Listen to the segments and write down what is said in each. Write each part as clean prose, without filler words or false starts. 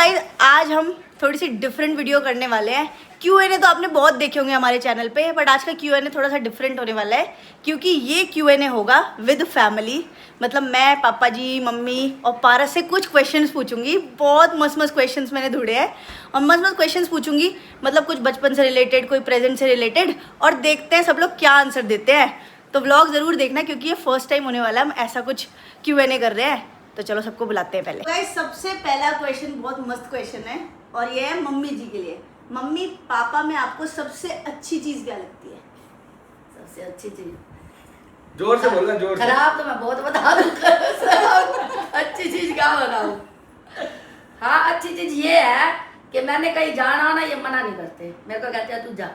Guys आज हम थोड़ी सी डिफरेंट वीडियो करने वाले हैं। Q&A तो आपने बहुत देखे होंगे हमारे चैनल पे, बट आज का Q&A थोड़ा सा डिफरेंट होने वाला है क्योंकि ये Q&A होगा विद फैमिली। मतलब मैं, पापा जी, मम्मी और पारस से कुछ क्वेश्चंस पूछूंगी। बहुत मस्त मस्त क्वेश्चंस मैंने ढूंढे हैं और मस्त मस्त क्वेश्चंस पूछूंगी, मतलब कुछ बचपन से रिलेटेड, कोई प्रेजेंट से रिलेटेड, और देखते हैं सब लोग क्या आंसर देते हैं। तो व्लॉग ज़रूर देखना क्योंकि ये फर्स्ट टाइम होने वाला है, हम ऐसा कुछ Q&A कर रहे हैं। तो चलो सबको बुलाते हैं पहले। गाइस सबसे पहला क्वेश्चन बहुत मस्त क्वेश्चन है और ये है मम्मी जी के लिए। मम्मी, पापा में आपको सबसे अच्छी चीज क्या लगती है? सबसे अच्छी चीज, जोर से बोलना, जोर से। खराब तो मैं बहुत बता दूं, अच्छी चीज क्या बताऊं? हाँ, अच्छी चीज ये है कि मैंने कहीं जाना ना, ये मना नहीं करते, मेरे को कहते हैं तू जा।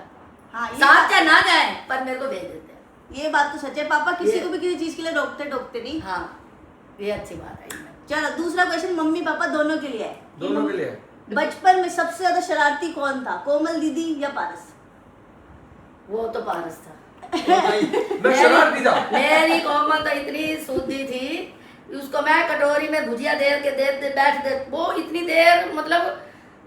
हाँ, साथ चाहे ना जाए पर मेरे को भेज देते हैं। ये बात तो सच है। पापा किसी को भी किसी चीज के लिए रोकते नहीं। हाँ, ये अच्छी बात है। चलो दूसरा क्वेश्चन मम्मी पापा दोनों के लिए है। दोनों के लिए। बचपन में सबसे ज्यादा शरारती कौन था, कोमल दीदी या पारस? वो तो पारस था। मैं शरारती था। मेरी कोमल तो इतनी सूदी थी, उसको मैं कटोरी में भुजिया बैठ दे, वो इतनी देर, मतलब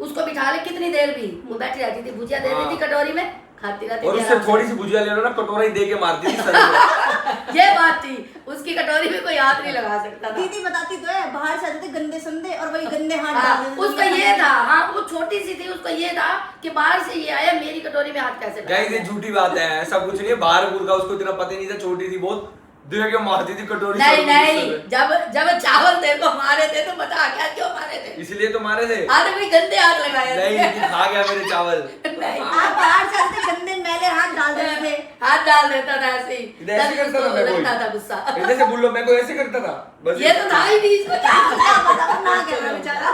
उसको बिठा ले कितनी देर भी वो बैठी रहती थी, भुजिया दे देती कटोरी में, खाती रहती थी। और उससे थोड़ी सी भुजिया ले लो ना, कटोरा ही दे के मारती थी सर में। ये बात थी, उसकी कटोरी में कोई हाथ नहीं लगा सकता था। दीदी बताती तो है, बाहर से आते थे गंदे संदे और वही गंदे हाथ हाँ, डाल देते थे। उसका ये था, हाँ वो छोटी सी थी, उसका ये था कि बाहर से ये आया, मेरी कटोरी में हाथ कैसे गाइस ये झूठी बात है, ऐसा कुछ नहीं है। बाहर का उसको इतना पता नहीं था, छोटी थी बहुत, दे के मारती थी कटोरी। नहीं, जब चावल तेरे को मारे थे तो बता क्या क्यों मारे थे? इसलिए तो मारे थे। आधे कोई गंदे हाथ लगाए थे। नहीं, लेकिन खा गया मेरे चावल। नहीं, आप बाहर से आते गंदे मैले हाथ डाल देते थे। हाथ डाल देता था ऐसे ही, ऐसे करता था मैं, कोई लगता था गुस्सा। ऐसे बोल लो, मैं कोई ऐसे करता था बस। ये तो था ही नहीं, इसमें क्या पता ना क्या था बेचारा।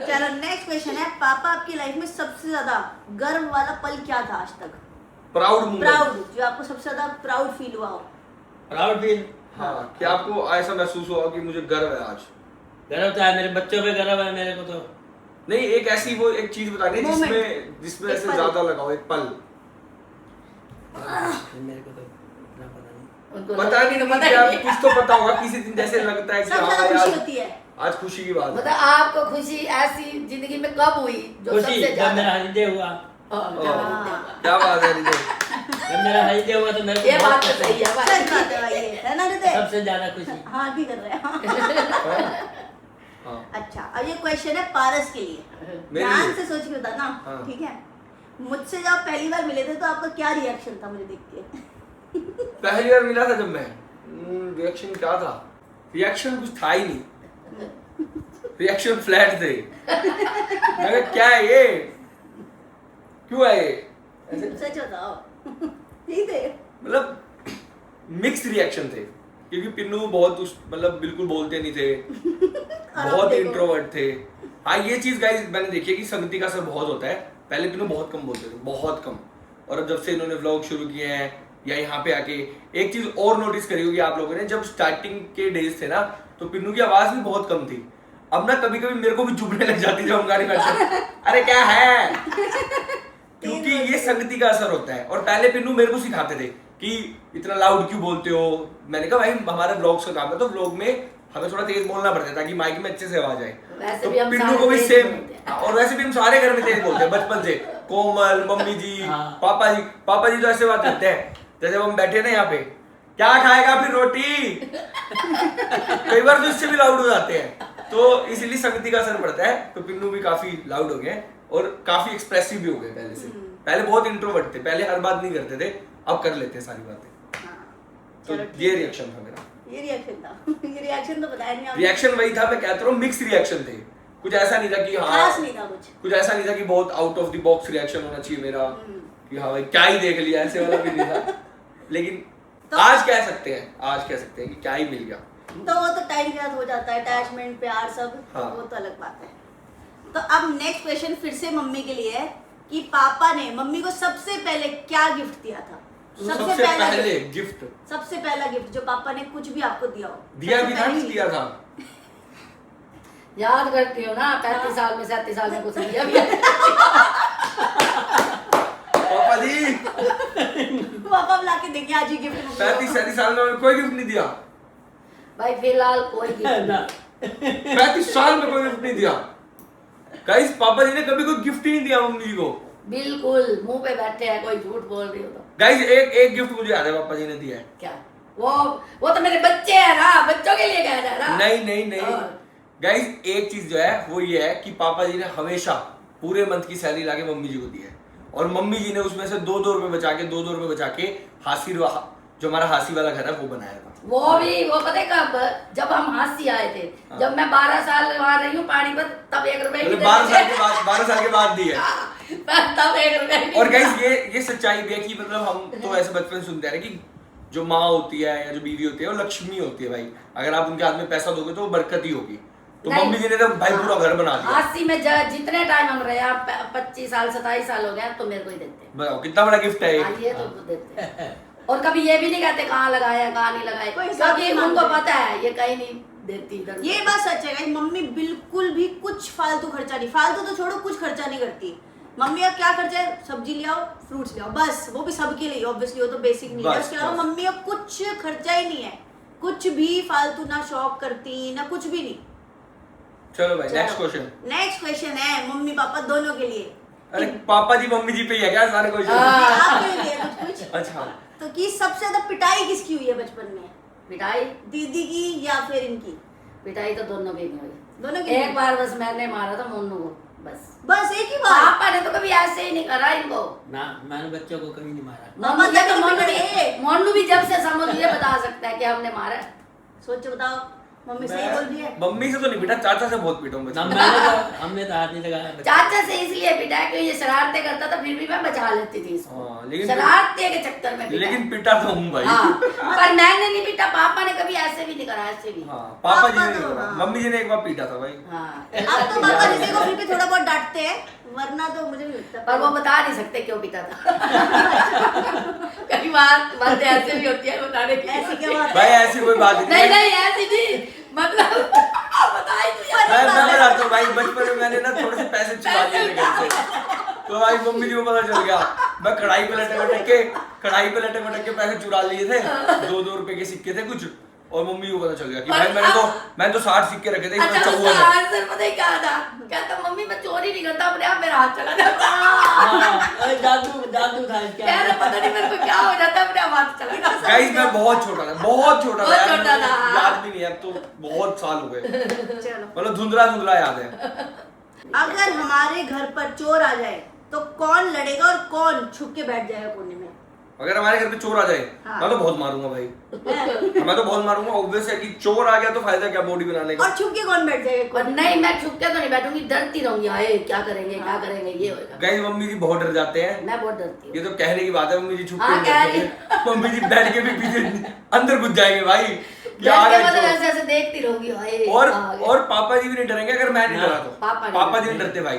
चलो नेक्स्ट क्वेश्चन है, पापा आपकी लाइफ में सबसे ज्यादा गर्व वाला पल क्या था आज तक? प्राउड, जो आपको सबसे ज्यादा प्राउड फील हुआ हो। प्राउड फील, हाँ, कि आपको ऐसा महसूस हुआ कि मुझे गर्व है आज। गर्व तो है, मेरे बच्चों पे गर्व है मेरे को। तो नहीं, एक ऐसी वो एक चीज बतानी है जिसमें ऐसे ज्यादा लगाओ, एक पल। मेरे को तो इतना पता नहीं। उनको पता नहीं, तो क्या कुछ तो पता होगा, किसी दिन जैसे लगता है कि सबसे हाँ ज्यादा खुशी यार होती है। आज खुशी की बात है। मतलब आपको खुशी ऐसी जिंदगी में कब हुई जो खुशी सबसे जब ज्यादा? मेरा हृदय हुआ, क्या बात है रिजो? जब मेरा हृदय हुआ तो मेरे को ये बात बहुत तो पसंद सही है भाई। सच बात है भाई, ये है ना हृदय? सबसे ज्यादा खुशी। हाँ भी कर रहे हैं। हाँ। अच्छा, अब ये क्वेश्चन है पारस के लिए, मेरे ध्यान लिए? से सोच के बताना। हाँ। ठीक है, मुझसे जब आप पहली बार मिले थे तो आपका क्या रिएक्शन था मुझे देख के? पहली बार मिला था जब मैं, रिएक्शन क्या था? रिएक्शन कुछ था ही नहीं, रिएक्शन फ्लैट थे। मैं कहा, क्या है ये, क्यों है ये ऐसे? सच बताओ। ठीक थे? मतलब मिक्स रिएक्शन थे क्योंकि पिन्नू बहुत मतलब बिल्कुल बोलते नहीं थे, बहुत देखो। इंट्रोवर्ट थे। हाँ, ये चीज गाइस मैंने देखी है कि संगति का असर बहुत होता है। पहले पिन्नू बहुत कम बोलते थे, बहुत कम, और अब जब से इन्होंने व्लॉग शुरू किए हैं या यहाँ पे आके एक चीज और नोटिस करी होगी आप लोगों ने, जब स्टार्टिंग के डेज थे ना तो पिन्नू की आवाज भी बहुत कम थी। अब ना कभी कभी मेरे को भी चुभने लग जाती जब हम गाड़ी में बैठते, अरे क्या है, क्योंकि ये संगति का असर होता है। और पहले पिन्नू मेरे को सिखाते थे कि इतना लाउड क्यों बोलते हो। मैंने कहा भाई हमारा व्लॉग्स का काम है, तो व्लॉग में हमें थोड़ा तेज बोलना पड़ता है ताकि माइक में अच्छे से आवाज आए। वैसे तो भी हम पिन्नू सारे को भी तेज सेम, बोलते हैं। और वैसे भी हम सारे घर में तेज बोलते हैं बचपन से। कोमल, मम्मी जी, हाँ। पापा जी तो ऐसे बात करते हैं जैसे हम बैठे ना यहाँ पे, क्या खाएगा फिर रोटी। कई बार तो इससे भी लाउड हो जाते हैं, तो इसीलिए संगति का असर पड़ता है। तो पिन्नू भी काफी लाउड हो गए और काफी एक्सप्रेसिव भी हो गए पहले से। पहले बहुत इंट्रोवर्ट थे, पहले हर बात नहीं करते थे, अब कर लेते हैं सारी बातें। तो चलो ठीक ये है। रिएक्शन था मेरा। ये रिएक्शन था। ये रिएक्शन तो बताया नहीं आपने। रिएक्शन वही था, मैं कहता हूँ मिक्स रिएक्शन थे। कुछ ऐसा नहीं था कि हाँ, खास नहीं था कुछ ऐसा नहीं था कि बहुत out of the box reaction होना चाहिए मेरा कि हाँ भाई क्या ही देख लिया, ऐसे वाला भी नहीं था। लेकिन तो- आज कह सकते हैं कि क्या ही मिल गया। तो वो तो टाइम के साथ हो जाता है, अटैचमेंट, प्यार, सब। हाँ। वो तो अलग बात है। तो अब नेक्स्ट क्वेश्चन फिर से मम्मी के लिए है कि पापा ने मम्मी को सबसे पहले क्या गिफ्ट दिया था? सबसे पहले गिफ्ट, सबसे पहला गिफ्ट जो पापा ने कुछ भी आपको दिया हो। दिया सबसे भी था, पहली नहीं दिया था। याद करती हो ना, 35 साल में 37 साल में कुछ दिया भी है। पापा जी पापा बुला के देंगे आज ही गिफ्ट। 35 साल में कोई गिफ्ट नहीं दिया। भाई फिलहाल कोई गिफ्ट ना, नहीं। 35 साल में कोई गिफ्ट नहीं दिया। गाइस पापा जी ने कभी कोई गिफ्ट ही नहीं दिया मम्मी जी को। बिल्कुल मुंह पे बैठे हैं, कोई झूठ बोल रही हो तो। गाइस एक गिफ्ट मुझे याद है पापा जी ने दिया है। क्या? वो तो मेरे बच्चे हैं ना, बच्चों के लिए कहना है ना। नहीं और? गाइस एक चीज जो है वो ये है कि पापा जी ने हमेशा पूरे मंथ की सैलरी लाके मम्मी जी को दी है, और मम्मी जी ने उसमें से 2-2 रुपए बचा के 2-2 रुपए बचा के जो हमारा हासी वाला घर है वो बनाया था। वो पता है कब? जब हम हांसी आए थे, जब मैं 12 साल वहां रही हूँ पानीपत, तब 1 रुपए की 12 साल के बाद दी है। तब 1 रुपए की। और गाइस ये सच्चाई भी है कि मतलब हम तो ऐसे बचपन से सुनते हैं कि जो माँ होती है या जो बीवी होती है वो लक्ष्मी होती है भाई, अगर आप उनके हाथ में पैसा दोगे तो वो बरकत ही होगी। तो मम्मी जी ने तो भाई पूरा घर बना दिया। हांसी में जितने टाइम हम रहे, 25 साल 27 साल हो गए, तो मेरे को ही देते हैं। बताओ कितना बड़ा गिफ्ट है ये। ये तो देते हैं। और कभी ये भी नहीं कहते कहाँ लगाया कहाँ नहीं लगाया, क्योंकि उनको पता है ये कहीं नहीं देती इधर। ये बात सच है गाइस, मम्मी बिल्कुल भी कुछ फालतू खर्चा नहीं, फालतू तो छोड़ो कुछ खर्चा नहीं करती मम्मी। अब क्या खर्चा है? सब्जी ले आओ, फ्रूट्स ले आओ, बस। वो भी सबके लिए ऑब्वियसली, वो तो बेसिक नहीं है। उसके अलावा मम्मी अब कुछ खर्चा ही नहीं है, कुछ भी फालतू, ना शॉप करती ना कुछ भी नहीं। चलो भाई नेक्स्ट क्वेश्चन है मम्मी पापा दोनों के लिए। अरे पापा जी मम्मी जी पे ही है क्या सारे क्वेश्चन? आपके लिए कुछ अच्छा तो कि सबसे ज्यादा पिटाई किसकी हुई है बचपन में? पिटाई दीदी की या फिर इनकी? पिटाई तो दोनों की हुई। दोनों की? एक बार बस मैंने मारा था मोनू को, बस एक ही बार। पापा ने तो कभी ऐसे ही नहीं करा इनको ना, मैंने बच्चों को कभी नहीं मारा। मामा क्या तो मोनू भी जब से समझ ये बता सकता है कि हमने मारा। सोच बताओ, मम्मी सही बोल रही है? मम्मी से तो नहीं पीटा, चाचा से बहुत पीटा हूं ना बचपन मैंने तो हमने तो हाथ नहीं लगाया। चाचा से इसलिए पिटा है कि ये शरारतें करता था, फिर भी मैं बचा लेती थी इसको। हाँ, लेकिन शरारतें के चक्कर में लेकिन पीटा तो हूं भाई। हाँ, पर मैंने नहीं पीटा, पापा ने कभी ऐसे भी नहीं करा, ऐसे भी। हाँ, पापा जी ने तो, नहीं करा। हाँ। मम्मी जी ने एक बार पीटा था भाई। हाँ। अब तो पापा जी को फिर भी थोड़ा बहुत डांटते हैं, वरना तो मुझे नहीं लगता। पर वो बता नहीं सकते क्यों पिटा था। कई बातें ऐसे भी होती है बताने की। ऐसी क्या बात भाई है? ऐसी कोई बात नहीं नहीं। ऐसी नहीं, मतलब बता ही दिया। मैं बताता हूँ भाई, बचपन में मैंने ना थोड़े से पैसे चुरा लिए थे घर से, तो भाई मम्मी जी को पता चल गया। मैं कढ़ाई पे लटक के पैसे चुरा लिए थे, 2-2 रुपए के सिक्के थे कुछ, और मम्मी को पता चल गया कि भाई मैंने तो 60 सिक्के रखे थे, इसमें 54 है। आंसर पता ही क्या था? कहता मम्मी मैं चोरी नहीं करता, अपने आप मेरा हाथ चला जाता। हाँ, जादू था इसका। कह रहा पता नहीं मेरे को क्या हो जाता, अपने आप हाथ चला जाता। गाइस मैं बहुत छोटा था बहुत छोटा था। याद भी नहीं है, अब तो बहुत साल हो गए, चलो, मतलब धुंधला याद है। अगर हमारे घर पर चोर आ जाए तो कौन लड़ेगा और कौन छुप के बैठ जाएगा कोने में? अगर हमारे घर पे चोर आ जाए, हाँ। मैं तो बहुत मारूंगा भाई। मैं तो बहुत मारूंगा, ऑब्वियस है कि चोर आ गया तो फायदा क्या बॉडी बनाने का। और छुप के कौन बैठ जाएगा? और नहीं, मैं छुप के तो नहीं बैठूंगी, डरती रहूंगी, हाय क्या करेंगे क्या करेंगे, ये होगा। गाइस मम्मी जी बहुत डर जाते हैं, मैं बहुत डरती हूँ। ये तो कहने की बात है, मम्मी जी छुप हाँ, के कह नहीं बैठेंगे। मम्मी जी बैठ के भी पीछे अंदर घुस जाएंगे भाई। मतलब ऐसे ऐसे देखती रहूंगी, हाय और पापा जी भी नहीं डरेंगे अगर मैं नहीं डरा तो। पापा जी नहीं डरते भाई।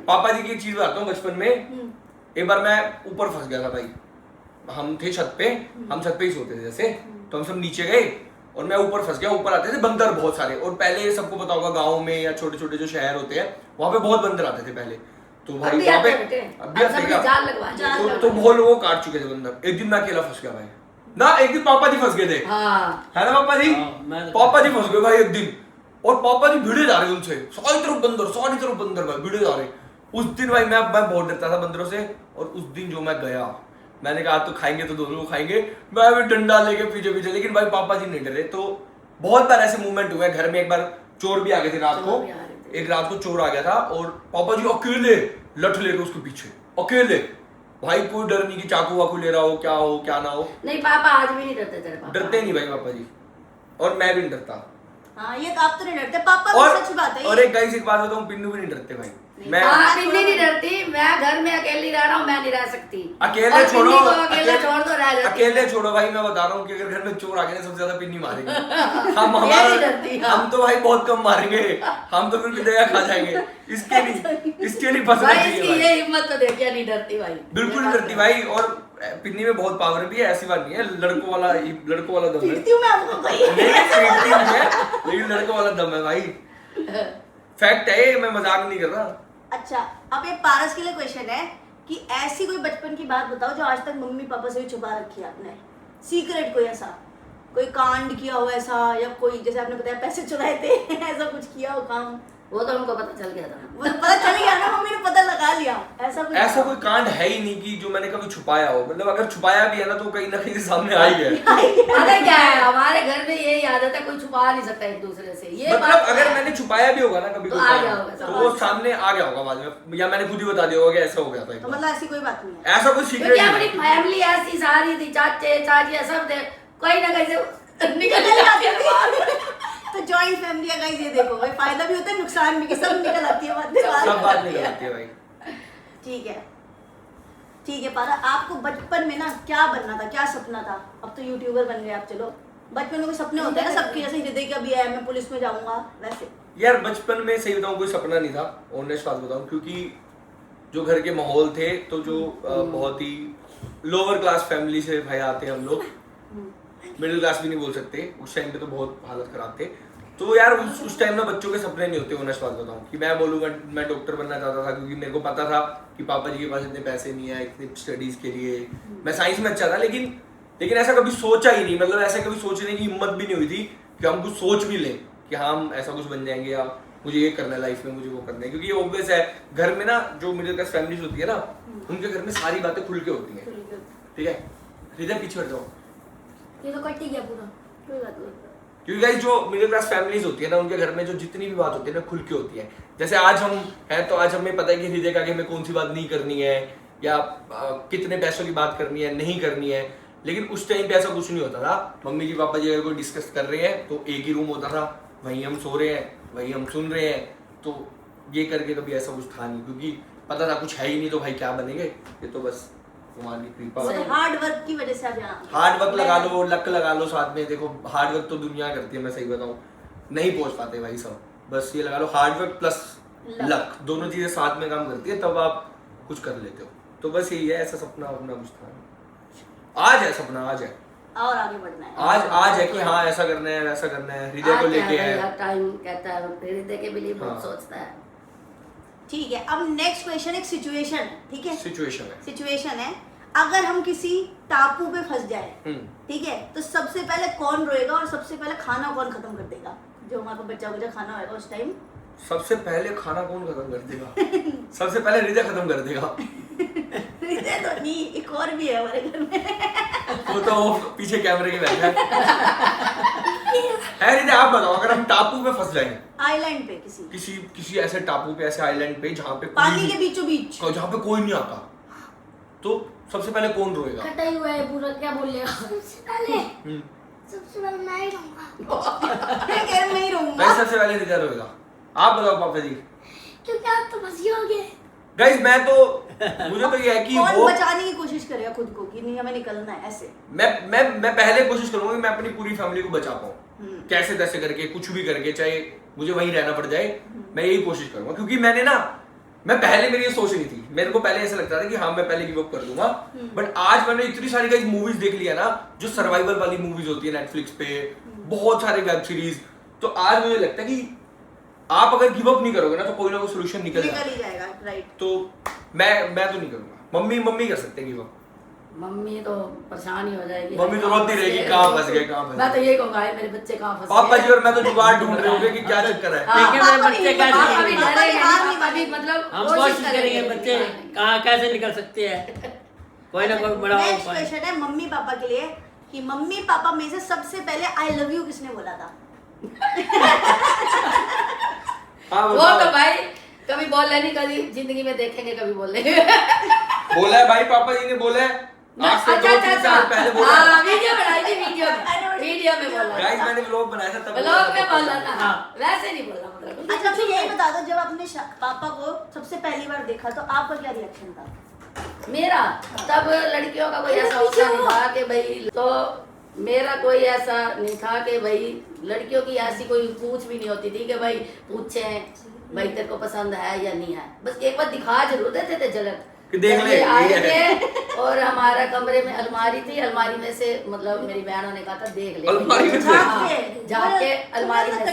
पापा जी की एक चीज बताता हूँ, बचपन में एक बार मैं ऊपर फंस गया था भाई। हम थे छत पे, हम छत पे ही सोते थे जैसे, तो हम सब नीचे गए और मैं ऊपर फंस गया। ऊपर आते थे बंदर बहुत सारे, और पहले सबको पता होगा गाँव में या छोटे छोटे जो शहर होते हैं वहाँ पे बहुत बंदर आते थे पहले। तो भाई वहाँ पे अभी आते क्या, तो बहुत लोगों को काट चुके थे बंदर। एक दिन मैं अकेला फंस गया भाई ना, एक दिन पापा जी फंस गए थे, है ना पापा जी? पापा जी फंस गए भाई एक दिन, और पापा जी भिड़े जा रहे उनसे, सारी तरफ बंदर भाई भिड़े जा रहे। उस दिन भाई मैं बहुत डरता था बंदरों से, और उस दिन जो मैं गया, मैंने कहा तो खाएंगे तो दोनों को खाएंगे, मैं भी डंडा लेके पीछे, लेकिन भाई पापा जी नहीं डरे। तो बहुत बार ऐसे मूवमेंट हुए घर में। एक बार चोर भी आ गए थे रात को, एक रात को चोर आ गया था और पापा जी अकेले लठ लेके उसके पीछे, अकेले भाई, कोई डर नहीं कि चाकू वाकू ले रहा हो क्या ना हो। नहीं पापा आज भी नहीं डरते तेरे पापा। डरते नहीं भाई पापा जी, और मैं भी नहीं डरता। हाँ, ये तो आप तो नहीं डरते, पापा भी सच बात है। और एक गाइस एक बात बताऊं, पिन्नू भी नहीं डरते भाई। मैं पिन्नी नहीं डरती, मैं घर में अकेली रह रहा हूँ, मैं नहीं रह सकती। अकेले छोड़ो, अकेले छोड़ दो, रह जाती। अकेले छोड़ो भाई, मैं बता रहा हूँ कि अगर घर में चोर आ गए सबसे ज्यादा पिन्नी मारेंगे। हम तो भाई बहुत कम मारेंगे, हम तो फिर भी दया खा जाएंगे। इसके लिए फंसना चाहिए। ये हिम्मत तो देखिए, नहीं डरती भाई, बिल्कुल नहीं डरती भाई। और पिन्नी में बहुत पावर भी है, ऐसी बात नहीं है। लड़कों वाला दम है, लेकिन लड़कों वाला दम है भाई, फैक्ट है, मैं मजाक नहीं कर रहा। अच्छा, अब एक पारस के लिए क्वेश्चन है कि ऐसी कोई बचपन की बात बताओ जो आज तक मम्मी पापा से भी छुपा रखी है आपने, सीक्रेट कोई ऐसा, कोई कांड किया हो ऐसा, या कोई जैसे आपने बताया पैसे चुराए थे ऐसा कुछ किया हो काम? वो तो हमको पता चल गया था। वो पता चल गया ना, मम्मी ने पता लगा लिया। ऐसा कोई कांड है ही नहीं कि जो मैंने कभी छुपाया हो, मतलब अगर छुपाया भी है ना तो कहीं ना कहीं सामने आ ही गया। पता क्या है, हमारे घर में यही आदत है, कोई छुपा नहीं सकता एक दूसरे से। ये मतलब अगर मैंने छुपाया भी होगा ना कभी तो कोई आ कांड, गया होगा, तो वो सामने आ गया होगा बाद में, या मैंने खुद ही बता दिया होगा कि ऐसा हो गया था एक तो बार। मतलब ऐसी कोई बात नहीं है। ऐसा कोई सीक्रेट क्योंकि हमारी फैमिली ऐसी सारी थी, चाचे चाचियां सब थे, कोई ना कहीं से निकल जाते थे। तो जॉइंट फैमिली है गाइस, ये देखो भाई, फायदा भी होता है नुकसान भी, कि सब निकल आती है बातें। सब बात निकल आती है भाई। ठीक है, ठीक है पारा, आपको बचपन में ना क्या बनना था, क्या सपना था? अब तो यूट्यूबर बन गए आप, चलो बचपन में कोई सपने होते हैं ना सबके, जैसे हृदय का भी है, मैं पुलिस में जाऊंगा, वैसे। यार बचपन में सही बताऊं कोई सपना नहीं था, ऑनेस्ट बात बताऊं, क्योंकि जो घर के माहौल थे तो जो बहुत ही लोअर क्लास फैमिली से भाई आते हम लोग, मिडिल क्लास भी नहीं बोल सकते, उस टाइम पे तो बहुत हालत खराब थे। तो यार उस टाइम ना बच्चों के सपने नहीं होते, ऑनेस्ट बात बताऊं, कि मैं बोलूँगा मैं डॉक्टर बनना चाहता था, क्योंकि मेरे को पता था कि पापा जी के पास इतने पैसे नहीं है इतनी स्टडीज के लिए। मैं साइंस में अच्छा था, लेकिन ऐसा कभी सोचा ही नहीं, मतलब ऐसा कभी सोचने की हिम्मत भी नहीं हुई थी कि हम कुछ सोच भी लें कि हम ऐसा कुछ बन जाएंगे, या मुझे ये करना है लाइफ में, मुझे वो करना है। क्योंकि ये ऑब्वियस है, घर में ना जो मिडिल क्लास फैमिलीज होती है ना, उनके घर में सारी बातें खुल के होती हैं, ठीक है। हृदय पीछे हट जाओ, ये तो कट ही गया पूरा। कोई बात नहीं। क्योंकि गाइस जो मिडिल क्लास फैमिलीज होती है ना, उनके घर में जो जितनी भी बात होती है ना खुल के होती है। जैसे आज हम हैं तो आज हमें पता है कि हृदय का आगे हमें कौन सी बात नहीं करनी है, या कितने पैसों की बात करनी है, नहीं करनी है। लेकिन उस टाइम पे ऐसा कुछ नहीं होता था। मम्मी जी पापा जी अगर कोई डिस्कस कर रहे हैं तो एक ही रूम होता था, वहीं हम सो रहे हैं, वहीं हम सुन रहे हैं। तो ये करके कभी ऐसा कुछ था नहीं, क्योंकि पता था कुछ है ही नहीं, तो भाई क्या बनेंगे, ये तो बस भगवान की कृपा। वो तो हार्ड वर्क की वजह से आप यहाँ हार्ड वर्क लगा लो, लक लगा लो साथ में। देखो हार्ड वर्क तो दुनिया करती है, मैं सही बताऊं, नहीं पहुंच पाते भाई सब। बस ये लगा लो, हार्ड वर्क प्लस लक, दोनों चीजें साथ में काम करती है, तब आप कुछ कर लेते हो। तो बस यही है, ऐसा सपना अपना कुछ था, आज है सपना, आज है, और आगे बढ़ना है। आज है कि हाँ ऐसा करना है, वैसा करना है, हृदय को लेके है। टाइम कहता है, हृदय के भी लिए बहुत हाँ। सोचता है। ठीक है, अब नेक्स्ट क्वेश्चन एक सिचुएशन, ठीक है, सिचुएशन है। सिचुएशन है, अगर हम किसी टापू पे फंस जाए, ठीक है, तो सबसे पहले कौन रोएगा और सबसे पहले खाना कौन खत्म कर देगा? जो हमारे बच्चा बच्चा खाना होगा उस टाइम, सबसे पहले खाना कौन खत्म कर देगा? सबसे पहले हृदय खत्म कर देगा। हृदय तो नहीं, एक और भी है हमारे घर में। वो तो पीछे कैमरे के बैठा है हृदय, आप बताओ, अगर हम टापू पे फंस जाएंगे, आइलैंड पे किसी ऐसे टापू पे, ऐसे आइलैंड पे जहाँ पे पानी के बीचों बीच, जहाँ पे कोई नहीं आता, तो सबसे पहले कौन रोएगा? कटा ही हुआ है पूरा, क्या बोल रहे हो? सबसे पहले मैं ही रहूंगा मैं कह रही मैं ही रहूंगा। मैं सबसे पहले हृदय रोएगा। आप बताओ पापा जी। क्योंकि आप तो फंसी होगे। गाइस मैं तो, मुझे तो ये है कि कौन वो, बचाने की कोशिश करेगा खुद को कि नहीं हमें निकलना है ऐसे? मैं पहले कोशिश करूंगा कि मैं अपनी पूरी फैमिली को बचा पाऊँ, कैसे तैसे करके, कुछ भी करके, चाहे मुझे वहीं रहना पड़ जाए, मैं यही कोशिश करूंगा। क्योंकि मैं पहले मेरी ये सोच नहीं थी, मेरे को पहले ऐसा लगता था कि हाँ मैं पहले गिव अप कर दूंगा, बट आज मैंने इतनी सारी गाइस मूवीज देख लिया ना, जो सर्वाइवल वाली मूवीज होती है नेटफ्लिक्स पे, बहुत सारे वेब सीरीज, तो आज मुझे लगता है कि आप अगर गिव अप नहीं करोगे ना तो कोई ना कोई सोल्यूशन निकल ही जाएगा। जाएगा, राइट। तो मैं तो नहीं करूंगा, मम्मी कर सकते हैं गिव अप। मम्मी तो परेशान ही हो जाएगी। मम्मी तो रोती रहेगी, कहाँ फंस गए, कहाँ फंस मैं तो गए। ये कहूंगा मेरे बच्चे कहाँ फंस पापा गए। जी और मैं तो जुगाड़ ढूंढ रहे होंगे कि क्या चक्कर है। हाँ, ठीक है, मेरे बच्चे पापा कैसे भी निकलेंगे? डरे हैं, हार नहीं पापा भी मानेंगे। मतलब हम कोशिश करेंगे बच्चे कहाँ कैसे निकल सकते हैं, कोई ना कोई बड़ा नेक्स्ट उपाय। क्वेश्चन है मम्मी पापा के लिए कि मम्मी पापा में से सबसे पहले आई लव यू किसने बोला था? हाँ वो बताओ। तो भाई कभी बोल नहीं, कभी जिंदगी में देखेंगे, कभी बोलेंगे। बोला है भाई, पापा जी ने बोला है आज से 2-3 साल पहले बोला है। हाँ, वीडियो बनाई थी, वीडियो में बोला गाइस मैंने व्लॉग बनाया था तब ब्लॉग में बोला था। हाँ। वैसे नहीं बोला मतलब। अच्छा तो यही बता दो, जब आपने पापा को सबसे पहली बार देखा तो आपका क्या रिएक्शन था? मेरा तब लड़कियों का कोई ऐसा होता नहीं था कि भाई, तो मेरा कोई ऐसा नहीं था कि भाई लड़कियों की ऐसी कोई पूछ भी नहीं होती थी कि भाई पूछे भाई तेरे को पसंद है या नहीं है। बस एक बार दिखा जरूर देते थे झलक कि देख ले, ये आए ये है। थे। और हमारा कमरे में अलमारी थी, अलमारी में से मतलब मेरी बहनों ने कहा था देख ले, अलमारी में से? हाँ, जाके अलमारी में से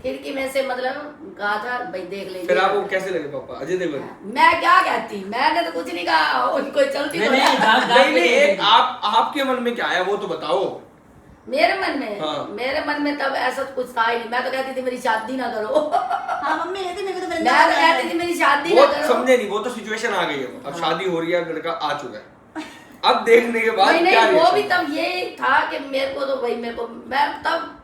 खिड़की में से मतलब कहा था भाई देख ले। फिर आपको कैसे लगे पापा अजय देवगन? मैं क्या कहती, मैंने तो कुछ नहीं कहा, कोई चलती तो नहीं, नहीं। नहीं एक आपके मन में क्या आया वो तो बताओ। मेरे मन में हाँ। मेरे मन में तब ऐसा कुछ था ही नहीं। मैं तो कहती थी मेरी शादी ना करो। हाँ मम्मी कहती मेरे को तो मैं वृंदावन तो जाना कहती है। थी मेरी शादी वो ना करो। समझे नहीं, वो तो सिचुएशन आ गई है, अब शादी हो रही है, लड़का आ चुका है, अब देखने के बाद नहीं क्या नहीं, वो भी reaction? तब ये था कि मेरे को तो भाई मेरे को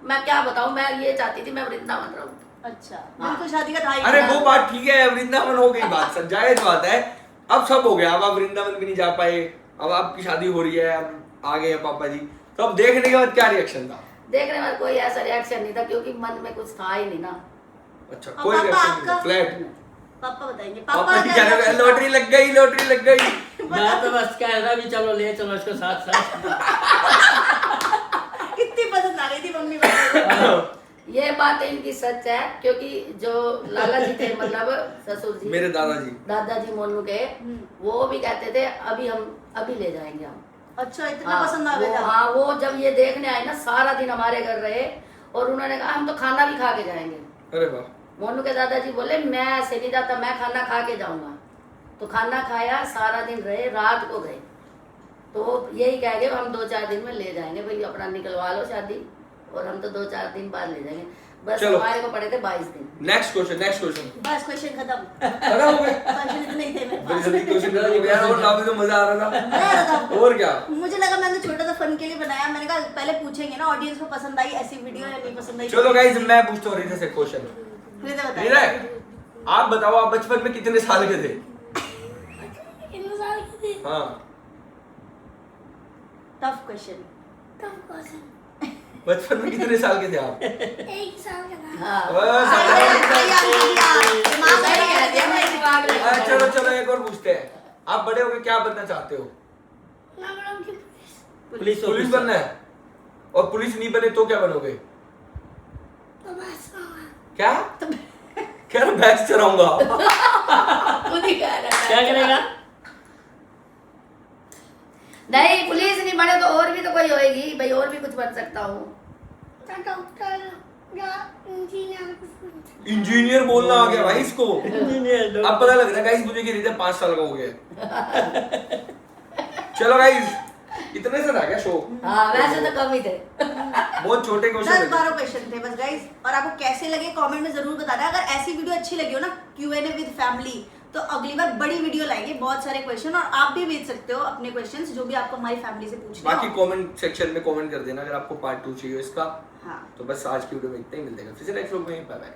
मैं क्या बताऊं, मैं ये चाहती थी मैं वृंदावन रहूं। अच्छा बिल्कुल शादी का था ही अरे नहीं। वो बात ठीक है, वृंदावन हो गई बात, सब जायज बात है, अब सब हो गया, अब आप वृंदावन भी नहीं जा पाए, अब आपकी शादी हो रही है, अब आ गए हैं पापा जी, तो अब देखने के बाद क्या रिएक्शन था? देखने में कोई ऐसा रिएक्शन नहीं था क्योंकि मन में कुछ था ही नहीं ना। अच्छा, और कोई पापा रिएक्शन आपका? नहीं, फ्लैट। पापा बताएंगे पापा जी क्या कहने लगे, reaction था? लॉटरी लग गई, लॉटरी लग गई। मैं तो बस कह रहा भी चलो ले चलो इसको साथ साथ। कितनी पसंद आ रही थी मम्मी को। ये बात इनकी सच है क्योंकि जो लाला जी थे मतलब ससुर जी, मेरे दादाजी, दादाजी मोनू के, वो भी कहते थे अभी ले जाएंगे हम। अच्छा इतना हाँ, पसंद आ गया था। हाँ वो जब ये देखने आए ना सारा दिन हमारे घर रहे और उन्होंने कहा हम तो खाना भी खा के जाएंगे। अरे वाह, मोनू के दादाजी बोले मैं ऐसे नहीं जाता, मैं खाना खा के जाऊंगा। तो खाना खाया, सारा दिन रहे, रात को गए। तो वो यही कह गए हम 2-4 दिन में ले जाएंगे, भाई अपना निकलवा लो शादी, और हम तो 2-4 दिन बाद ले जाएंगे। बस चलो। हमारे को पड़े थे 22 दिन। Next question. बस क्वेश्चन खत्म। खत्म हो गए? क्वेश्चन इतने ही थे मेरे बड़ी पास। जल्दी क्वेश्चन खत्म हो गया और ना भी तो मजा आ रहा मजा आ रहा था, था। और क्या? मुझे लगा मैंने छोटा सा फन के लिए बनाया, मैंने कहा पहले पूछेंगे ना ऑडियंस को पसंद आई ऐसी वीडियो या नहीं पसंद आई। चलो गाइस, मैं पूछता हूँ रीता से क्वेश्चन। रीता बताइए। रीता, आप बताओ आप बचपन में कितने साल के थे? कितने साल की थी? हाँ, टफ क्वेश्चन। तब क्वेश्चन बचपन में कितने साल के थे आप? 1 साल का था। हाँ। बस, सही कह दिया, मैं दिमाग में- चलो चलो एक और पूछते हैं, आप बड़े होके क्या बनना चाहते हो? मैं बनूंगी पुलिस। पुलिस बनना है? और पुलिस नहीं बने तो क्या बनोगे? तो बस मामा। क्या कह रहा, भैंस चराऊंगा। खुद ही कह रहा है। क्या करेगा? नहीं, पुलिस नहीं बने तो और भी तो कोई होएगी भाई, और भी कुछ बन सकता हूँ। तो डॉक्टर या इंजीनियर कुछ बन सकता। इंजीनियर बोलना आ गया भाई इसको। इंजीनियर लोग। अब पता लग रहा है गाइस मुझे कि रीता 5 साल का हो गया। चलो गाइस, इतने से था क्या शो? हाँ वैसे तो कम ही थे। बहुत छोटे क्वेश्चन 10-12 क्वेश्चन थे बस गाइस, और आपको कैसे लगे कमेंट में जरूर बताना। अगर ऐसी वीडियो अच्छी लगी हो ना Q&A विद फैमिली, तो अगली बार बड़ी वीडियो लाएंगे, बहुत सारे क्वेश्चन, और आप भी भेज सकते हो अपने क्वेश्चंस जो भी आपको हमारी फैमिली से पूछने बाकी हो। कमेंट सेक्शन में कमेंट कर देना अगर आपको पार्ट 2 चाहिए इसका। हाँ तो बस आज की वीडियो में इतना ही, मिलते हैं फिर से नेक्स्ट व्लॉग में। Bye bye.